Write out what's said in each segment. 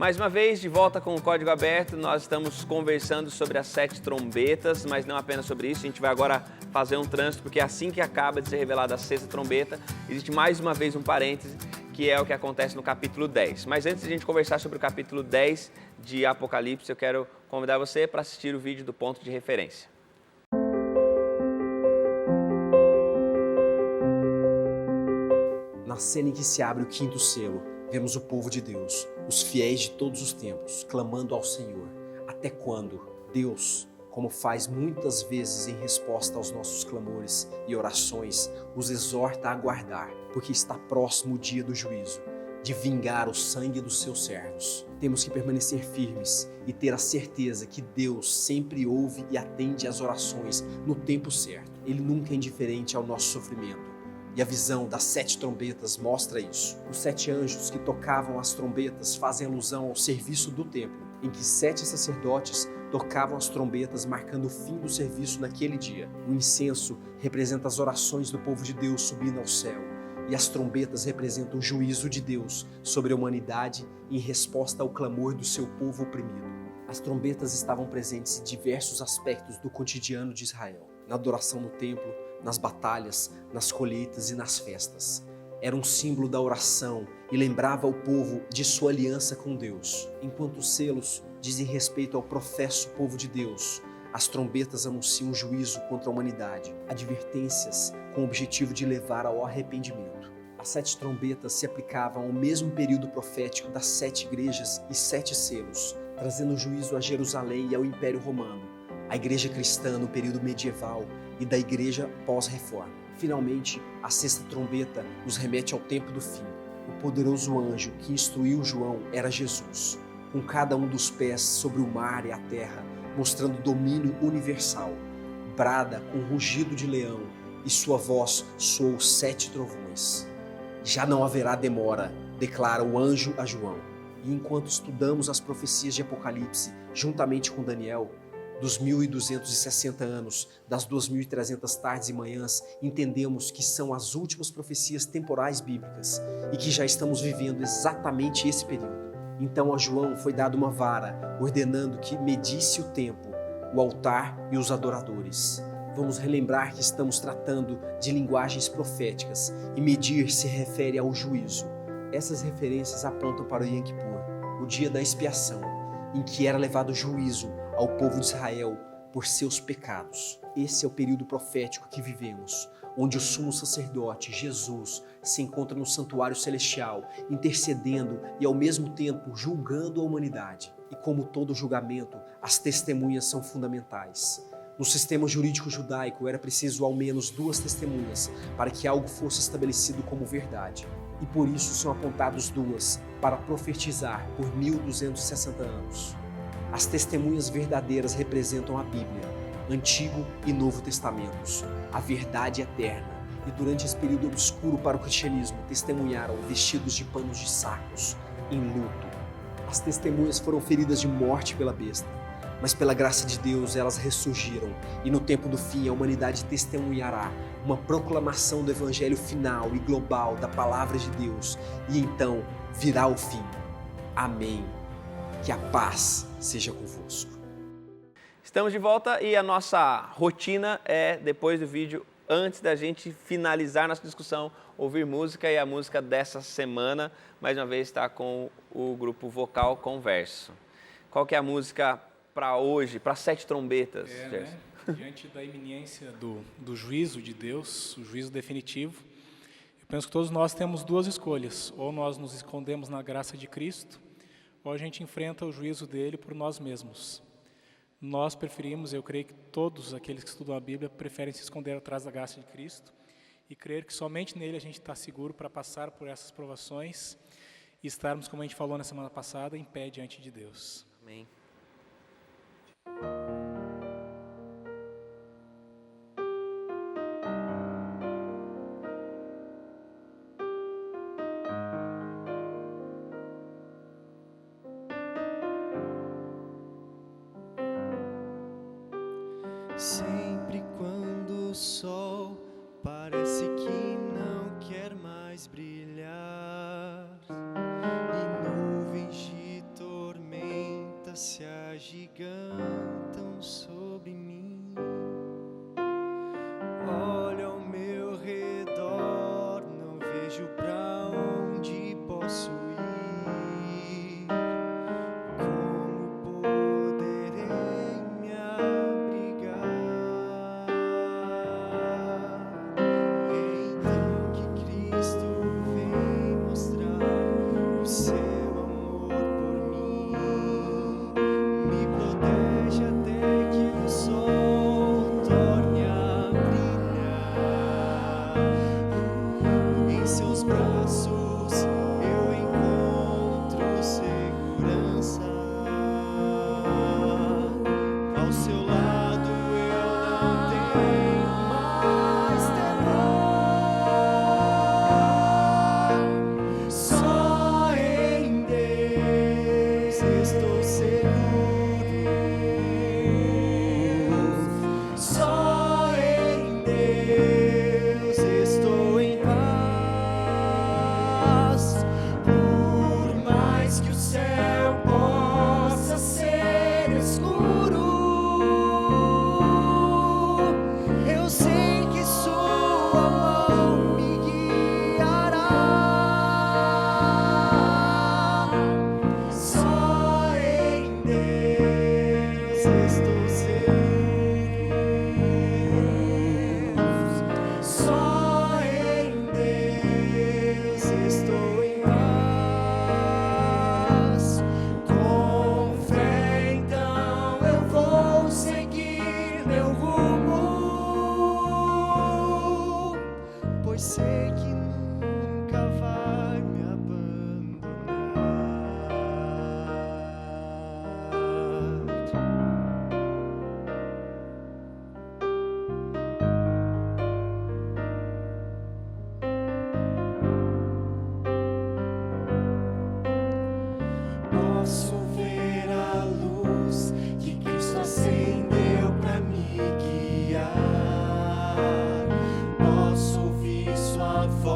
Mais uma vez, de volta com o Código Aberto, nós estamos conversando sobre as 7 trombetas, mas não apenas sobre isso, a gente vai agora fazer um trânsito, porque assim que acaba de ser revelada a 6ª trombeta, existe mais uma vez um parêntese, que é o que acontece no capítulo 10. Mas antes de a gente conversar sobre o capítulo 10 de Apocalipse, eu quero convidar você para assistir o vídeo do ponto de referência. Na cena em que se abre o 5º selo, vemos o povo de Deus, os fiéis de todos os tempos, clamando ao Senhor. Até quando? Deus, como faz muitas vezes em resposta aos nossos clamores e orações, os exorta a aguardar, porque está próximo o dia do juízo, de vingar o sangue dos seus servos. Temos que permanecer firmes e ter a certeza que Deus sempre ouve e atende às orações no tempo certo. Ele nunca é indiferente ao nosso sofrimento. E a visão das 7 trombetas mostra isso. Os 7 anjos que tocavam as trombetas fazem alusão ao serviço do templo, em que 7 sacerdotes tocavam as trombetas marcando o fim do serviço naquele dia. O incenso representa as orações do povo de Deus subindo ao céu, e as trombetas representam o juízo de Deus sobre a humanidade em resposta ao clamor do seu povo oprimido. As trombetas estavam presentes em diversos aspectos do cotidiano de Israel, na adoração no templo, nas batalhas, nas colheitas e nas festas. Era um símbolo da oração e lembrava o povo de sua aliança com Deus. Enquanto os selos dizem respeito ao professo povo de Deus, as trombetas anunciam juízo contra a humanidade, advertências com o objetivo de levar ao arrependimento. As 7 trombetas se aplicavam ao mesmo período profético das 7 igrejas e 7 selos, trazendo juízo a Jerusalém e ao Império Romano, a igreja cristã no período medieval e da igreja pós-reforma. Finalmente, a 6ª trombeta nos remete ao tempo do fim. O poderoso anjo que instruiu João era Jesus, com cada um dos pés sobre o mar e a terra, mostrando domínio universal. Brada com rugido de leão e sua voz soou 7 trovões. Já não haverá demora, declara o anjo a João. E enquanto estudamos as profecias de Apocalipse, juntamente com Daniel, dos 1260 anos, das 2300 tardes e manhãs, entendemos que são as últimas profecias temporais bíblicas e que já estamos vivendo exatamente esse período. Então a João foi dada uma vara, ordenando que medisse o tempo, o altar e os adoradores. Vamos relembrar que estamos tratando de linguagens proféticas e medir se refere ao juízo. Essas referências apontam para o Yom Kippur, o dia da expiação, em que era levado juízo ao povo de Israel por seus pecados. Esse é o período profético que vivemos, onde o sumo sacerdote, Jesus, se encontra no santuário celestial, intercedendo e ao mesmo tempo julgando a humanidade. E como todo julgamento, as testemunhas são fundamentais. No sistema jurídico judaico era preciso ao menos 2 testemunhas para que algo fosse estabelecido como verdade. E por isso são apontados 2 para profetizar por 1260 anos. As testemunhas verdadeiras representam a Bíblia, Antigo e Novo Testamentos, a verdade eterna. E durante esse período obscuro para o cristianismo, testemunharam vestidos de panos de sacos, em luto. As testemunhas foram feridas de morte pela besta, mas pela graça de Deus elas ressurgiram, e no tempo do fim a humanidade testemunhará uma proclamação do evangelho final e global da palavra de Deus, e então virá o fim. Amém. Que a paz seja convosco. Estamos de volta e a nossa rotina é, depois do vídeo, antes da gente finalizar nossa discussão, ouvir música, e a música dessa semana, mais uma vez, está com o grupo vocal Converso. Qual que é a música para hoje, para 7 trombetas? Diante da iminência do juízo de Deus, o juízo definitivo, eu penso que todos nós temos 2 escolhas: ou nós nos escondemos na graça de Cristo, ou a gente enfrenta o juízo dele por nós mesmos. Nós preferimos, eu creio que todos aqueles que estudam a Bíblia preferem se esconder atrás da graça de Cristo e crer que somente nele a gente está seguro para passar por essas provações e estarmos, como a gente falou na semana passada, em pé diante de Deus. Amém. Sempre quando o sol parece que não quer mais brilhar e nuvens de portas se agigantam sobre mim. Olho ao meu redor, não vejo pra onde posso ir. Como poderei me abrigar? Então que Cristo vem mostrar o seu amor por mim, me protege até que o sol torne a brilhar. Em seus braços eu encontro segurança. Ao seu lado eu não tenho mais temor. Só em Deus estou seguro. Só em Deus estou em paz. Por mais que o céu possa ser escuro, eu sei que sua mão me guiará. Só em Deus estou seguro. Só em Deus estou em paz. Com fé então eu vou seguir meu rumo, pois sei que nunca vai me abandonar. Posso ver a luz que Cristo acendeu pra me guiar. Posso ouvir sua voz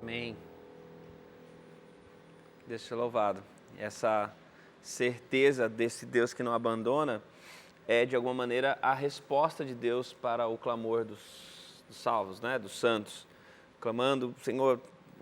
Amém. Deus seja louvado. Essa certeza desse Deus que não abandona é, de alguma maneira, a resposta de Deus para o clamor dos salvos, né? Dos santos. Clamando, Senhor,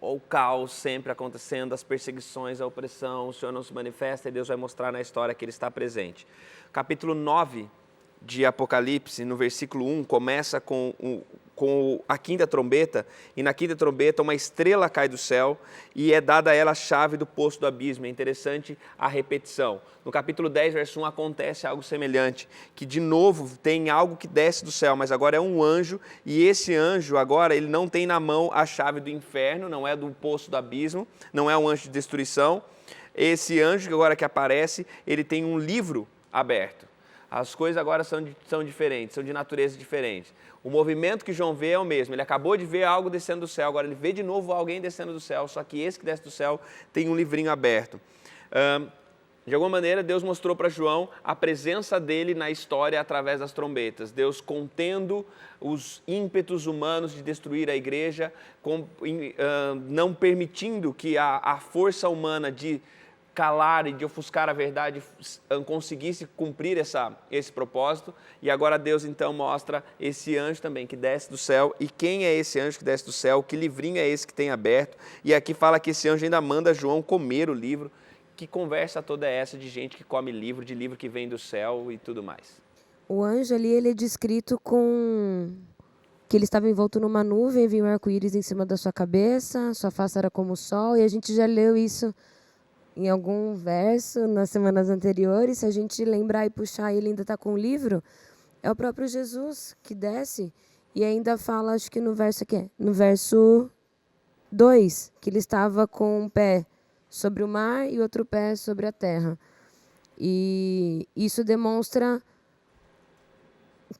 o caos sempre acontecendo, as perseguições, a opressão, o Senhor não se manifesta e Deus vai mostrar na história que Ele está presente. Capítulo 9 de Apocalipse, no versículo 1, começa com a quinta trombeta, e na quinta trombeta uma estrela cai do céu e é dada a ela a chave do poço do abismo. É interessante a repetição. No capítulo 10, verso 1, acontece algo semelhante, que de novo tem algo que desce do céu, mas agora é um anjo, e esse anjo agora ele não tem na mão a chave do inferno, não é do poço do abismo, não é um anjo de destruição. Esse anjo agora que aparece, ele tem um livro aberto. As coisas agora são diferentes, são de natureza diferente. O movimento que João vê é o mesmo. Ele acabou de ver algo descendo do céu, agora ele vê de novo alguém descendo do céu, só que esse que desce do céu tem um livrinho aberto. De alguma maneira, Deus mostrou para João a presença dele na história através das trombetas. Deus contendo os ímpetos humanos de destruir a igreja, não permitindo que a força humana de calar e de ofuscar a verdade conseguisse cumprir esse propósito. E agora Deus então mostra esse anjo também que desce do céu. E quem é esse anjo que desce do céu? Que livrinho é esse que tem aberto? E aqui fala que esse anjo ainda manda João comer o livro. Que conversa toda é essa de gente que come livro, de livro que vem do céu e tudo mais? O anjo ali, ele é descrito com que ele estava envolto numa nuvem, vinha um arco-íris em cima da sua cabeça, sua face era como o sol, e a gente já leu isso em algum verso nas semanas anteriores. Se a gente lembrar e puxar, ele ainda está com o livro, é o próprio Jesus que desce, e ainda fala, acho que no verso 2, que ele estava com um pé sobre o mar e outro pé sobre a terra. E isso demonstra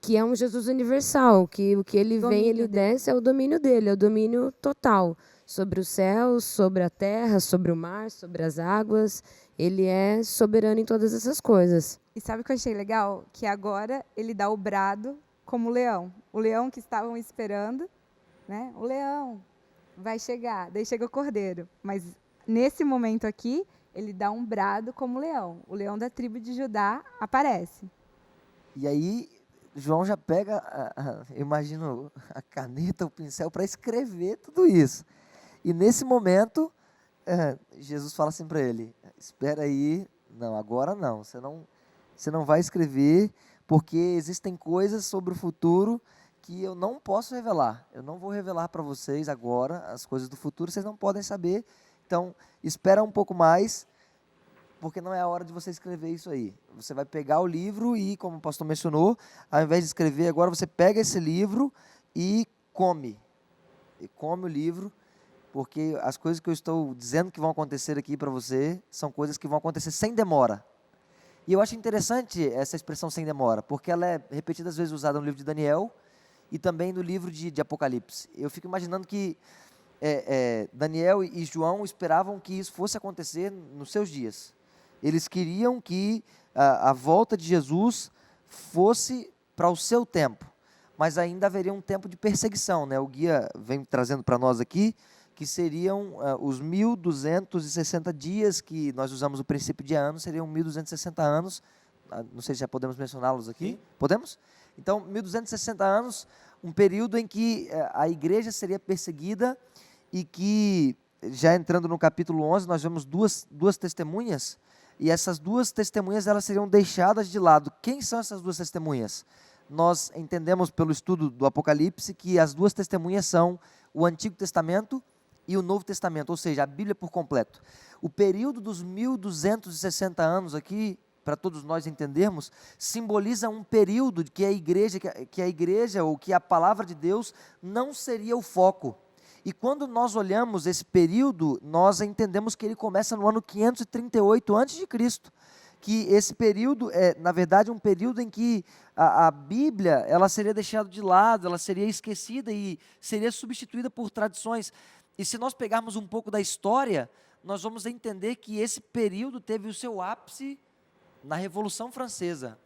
que é um Jesus universal, que o que ele vem, ele desce, é o domínio dele, é o domínio total sobre os céus, sobre a terra, sobre o mar, sobre as águas. Ele é soberano em todas essas coisas. E sabe o que eu achei legal? Que agora ele dá o brado como leão. O leão que estavam esperando, né? O leão vai chegar, daí chega o cordeiro. Mas nesse momento aqui, ele dá um brado como leão. O leão da tribo de Judá aparece. E aí, João já pega, eu imagino, a caneta, o pincel para escrever tudo isso. E nesse momento, Jesus fala assim para ele, espera aí, não, agora não, você não vai escrever, porque existem coisas sobre o futuro que eu não posso revelar. Eu não vou revelar para vocês agora as coisas do futuro, vocês não podem saber. Então, espera um pouco mais, porque não é a hora de você escrever isso aí. Você vai pegar o livro e, como o pastor mencionou, ao invés de escrever, agora você pega esse livro e come. E come o livro, porque as coisas que eu estou dizendo que vão acontecer aqui para você são coisas que vão acontecer sem demora. E eu acho interessante essa expressão sem demora, porque ela é repetidas vezes usada no livro de Daniel e também no livro de Apocalipse. Eu fico imaginando que Daniel e João esperavam que isso fosse acontecer nos seus dias. Eles queriam que a volta de Jesus fosse para o seu tempo, mas ainda haveria um tempo de perseguição, né? O guia vem trazendo para nós aqui que seriam os 1.260 dias, que nós usamos o princípio de ano, seriam 1.260 anos, não sei se já podemos mencioná-los aqui. Sim. Podemos? Então, 1.260 anos, um período em que a igreja seria perseguida e que, já entrando no capítulo 11, nós vemos duas testemunhas, e essas duas testemunhas elas seriam deixadas de lado. Quem são essas duas testemunhas? Nós entendemos pelo estudo do Apocalipse que as duas testemunhas são o Antigo Testamento e o Novo Testamento, ou seja, a Bíblia por completo. O período dos 1.260 anos aqui, para todos nós entendermos, simboliza um período que a igreja ou que a palavra de Deus não seria o foco. E quando nós olhamos esse período, nós entendemos que ele começa no ano 538 a.C., que esse período é, na verdade, um período em que a Bíblia ela seria deixada de lado, ela seria esquecida e seria substituída por tradições. E se nós pegarmos um pouco da história, nós vamos entender que esse período teve o seu ápice na Revolução Francesa.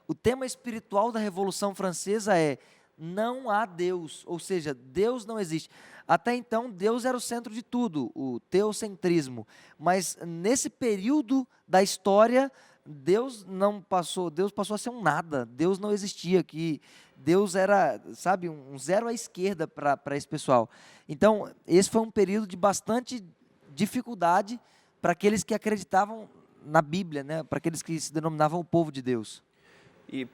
O tema espiritual da Revolução Francesa é: não há Deus, ou seja, Deus não existe. Até então, Deus era o centro de tudo, o teocentrismo. Mas nesse período da história, Deus passou a ser um nada. Deus não existia, que Deus era, sabe, um zero à esquerda para esse pessoal. Então, esse foi um período de bastante dificuldade para aqueles que acreditavam na Bíblia, né? Para aqueles que se denominavam o povo de Deus. E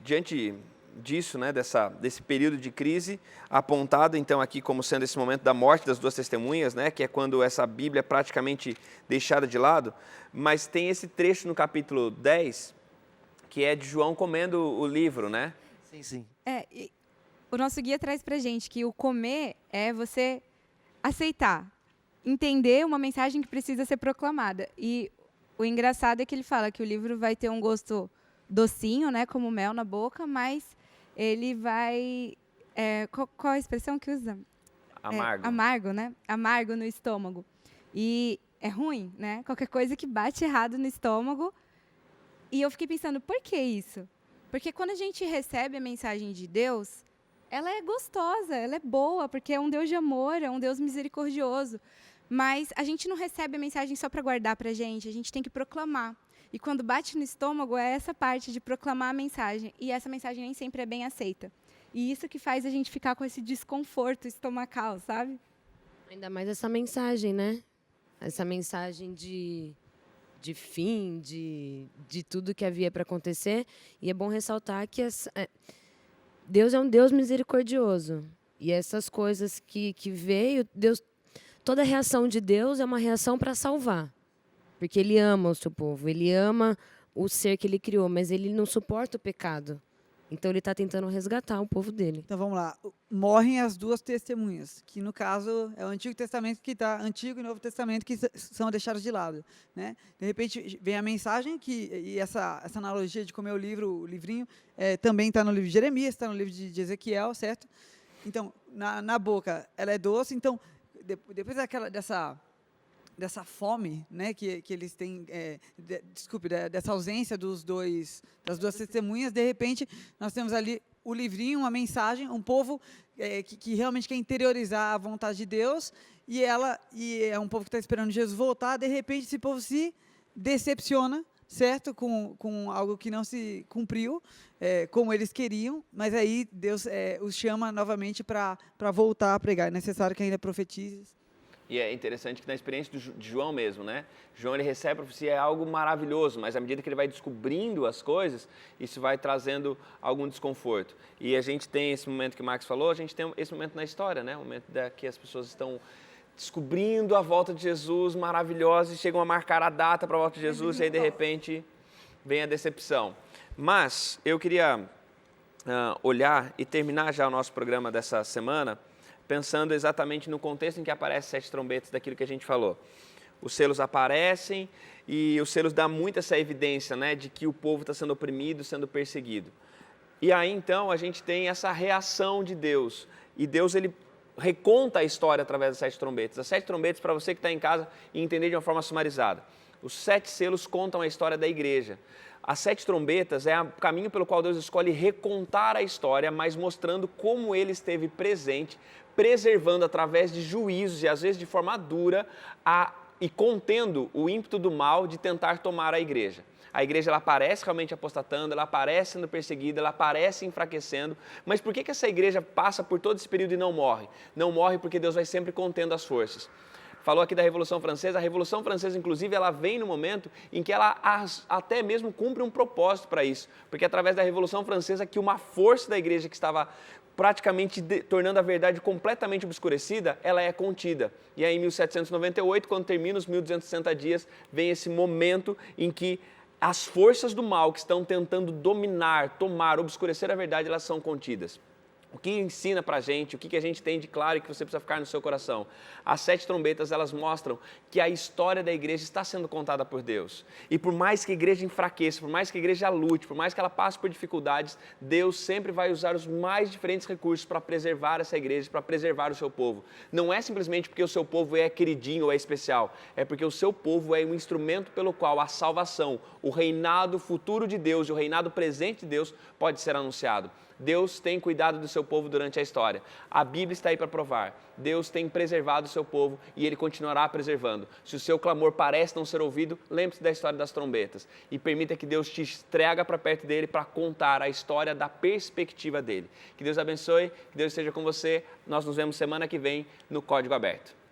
diante disso, né, desse período de crise, apontado então aqui como sendo esse momento da morte das duas testemunhas, né, que é quando essa Bíblia é praticamente deixada de lado, mas tem esse trecho no capítulo 10, que é de João comendo o livro, né? Sim, sim. E o nosso guia traz pra gente que o comer é você aceitar, entender uma mensagem que precisa ser proclamada. E o engraçado é que ele fala que o livro vai ter um gosto docinho, né, como mel na boca, mas ele vai... qual a expressão que usa? Amargo. Amargo, né? Amargo no estômago. E é ruim, né? Qualquer coisa que bate errado no estômago. E eu fiquei pensando, por que isso? Porque quando a gente recebe a mensagem de Deus, ela é gostosa, ela é boa, porque é um Deus de amor, é um Deus misericordioso. Mas a gente não recebe a mensagem só para guardar para a gente tem que proclamar. E quando bate no estômago, é essa parte de proclamar a mensagem. E essa mensagem nem sempre é bem aceita. E isso que faz a gente ficar com esse desconforto estomacal, sabe? Ainda mais essa mensagem, né? Essa mensagem de fim, de tudo que havia para acontecer. E é bom ressaltar que Deus é um Deus misericordioso. E essas coisas que veio, toda reação de Deus é uma reação para salvar. Porque Ele ama o seu povo, Ele ama o ser que Ele criou, mas Ele não suporta o pecado. Então, Ele está tentando resgatar o povo dele. Então, vamos lá. Morrem as duas testemunhas, que, no caso, é o Antigo Testamento que está... Antigo e Novo Testamento que são deixados de lado, né? De repente, vem a mensagem, e essa analogia de comer o livrinho, também está no livro de Jeremias, está no livro de Ezequiel, certo? Então, na boca, ela é doce. Então, depois dessa fome, né, que eles têm, dessa ausência das duas testemunhas, de repente, nós temos ali o livrinho, uma mensagem, um povo que realmente quer interiorizar a vontade de Deus, e é um povo que está esperando Jesus voltar. De repente, esse povo se decepciona, certo? Com algo que não se cumpriu, como eles queriam, mas aí Deus os chama novamente para voltar a pregar. É necessário que ainda profetize. E é interessante que na experiência de João mesmo, né? João, ele recebe a profecia, é algo maravilhoso, mas à medida que ele vai descobrindo as coisas, isso vai trazendo algum desconforto. E a gente tem esse momento que o Max falou, a gente tem esse momento na história, né? O momento que as pessoas estão descobrindo a volta de Jesus maravilhosa e chegam a marcar a data para a volta de Jesus e aí, de repente, vem a decepção. Mas eu queria olhar e terminar já o nosso programa dessa semana pensando exatamente no contexto em que aparecem 7 trombetas daquilo que a gente falou. Os selos aparecem e os selos dão muito essa evidência, né, de que o povo está sendo oprimido, sendo perseguido. E aí, então, a gente tem essa reação de Deus. E Deus, ele reconta a história através das 7 trombetas. As 7 trombetas, para você que está em casa e entender de uma forma sumarizada. Os 7 selos contam a história da igreja. As 7 trombetas é o caminho pelo qual Deus escolhe recontar a história, mas mostrando como Ele esteve presente, preservando através de juízos e às vezes de forma dura e contendo o ímpeto do mal de tentar tomar a igreja. A igreja ela aparece realmente apostatando, ela aparece sendo perseguida, ela aparece enfraquecendo. Mas por que essa igreja passa por todo esse período e não morre? Não morre porque Deus vai sempre contendo as forças. Falou aqui da Revolução Francesa. A Revolução Francesa, inclusive, ela vem no momento em que ela até mesmo cumpre um propósito para isso. Porque é através da Revolução Francesa que uma força da igreja que estava praticamente tornando a verdade completamente obscurecida, ela é contida. E aí em 1798, quando termina os 1260 dias, vem esse momento em que as forças do mal que estão tentando dominar, tomar, obscurecer a verdade, elas são contidas. O que ensina pra gente, o que a gente tem de claro e que você precisa ficar no seu coração? As 7 trombetas, elas mostram que a história da igreja está sendo contada por Deus. E por mais que a igreja enfraqueça, por mais que a igreja lute, por mais que ela passe por dificuldades, Deus sempre vai usar os mais diferentes recursos para preservar essa igreja, para preservar o seu povo. Não é simplesmente porque o seu povo é queridinho ou é especial, é porque o seu povo é um instrumento pelo qual a salvação, o reinado futuro de Deus e o reinado presente de Deus pode ser anunciado. Deus tem cuidado do seu seu povo durante a história. A Bíblia está aí para provar. Deus tem preservado o seu povo e Ele continuará preservando. Se o seu clamor parece não ser ouvido, lembre-se da história das trombetas e permita que Deus te traga para perto dEle para contar a história da perspectiva dEle. Que Deus abençoe, que Deus esteja com você. Nós nos vemos semana que vem no Código Aberto.